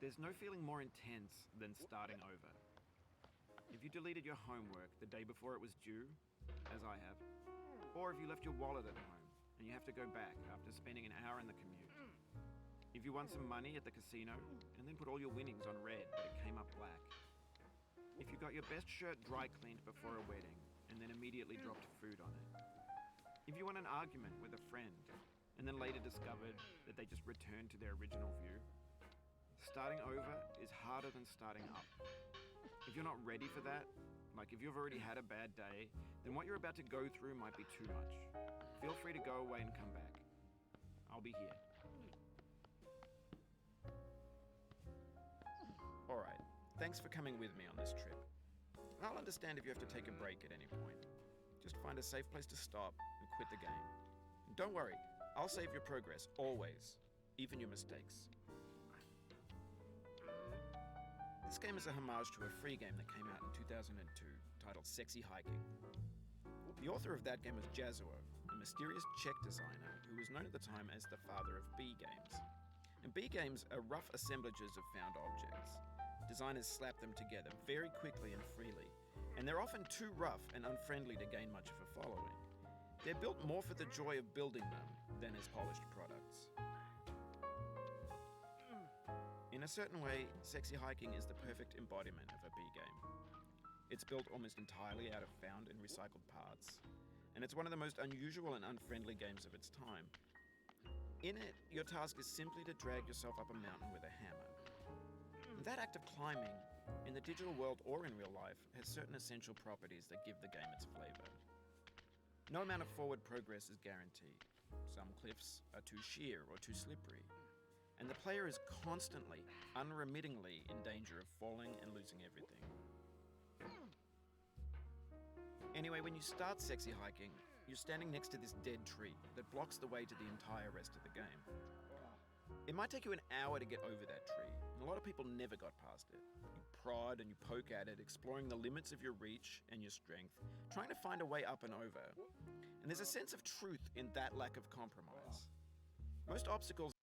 There's no feeling more intense than starting over. If you deleted your homework the day before it was due, as I have, or if you left your wallet at home and you have to go back after spending an hour in the commute. If you won some money at the casino and then put all your winnings on red but it came up black. If you got your best shirt dry cleaned before a wedding and then immediately dropped food on it. If you won an argument with a friend and then later discovered that they just returned to their original view. Starting over is harder than starting up. If you're not ready for that, like if you've already had a bad day, then what you're about to go through might be too much. Feel free to go away and come back. I'll be here. Alright, thanks for coming with me on this trip. I'll understand if you have to take a break at any point. Just find a safe place to stop and quit the game. And don't worry, I'll save your progress, always, even your mistakes. This game is a homage to a free game that came out in 2002 titled Sexy Hiking. The author of that game was Jazuo, a mysterious Czech designer who was known at the time as the father of B games. And B games are rough assemblages of found objects. Designers slap them together very quickly and freely, and they're often too rough and unfriendly to gain much of a following. They're built more for the joy of building them than as polished products. In a certain way, Sexy Hiking is the perfect embodiment of a B game. It's built almost entirely out of found and recycled parts, and it's one of the most unusual and unfriendly games of its time. In it, your task is simply to drag yourself up a mountain with a hammer. And that act of climbing, in the digital world or in real life, has certain essential properties that give the game its flavor. No amount of forward progress is guaranteed. Some cliffs are too sheer or too slippery. And the player is constantly, unremittingly in danger of falling and losing everything. Anyway, when you start Sexy Hiking, you're standing next to this dead tree that blocks the way to the entire rest of the game. It might take you an hour to get over that tree, and a lot of people never got past it. You prod and you poke at it, exploring the limits of your reach and your strength, trying to find a way up and over. And there's a sense of truth in that lack of compromise. Most obstacles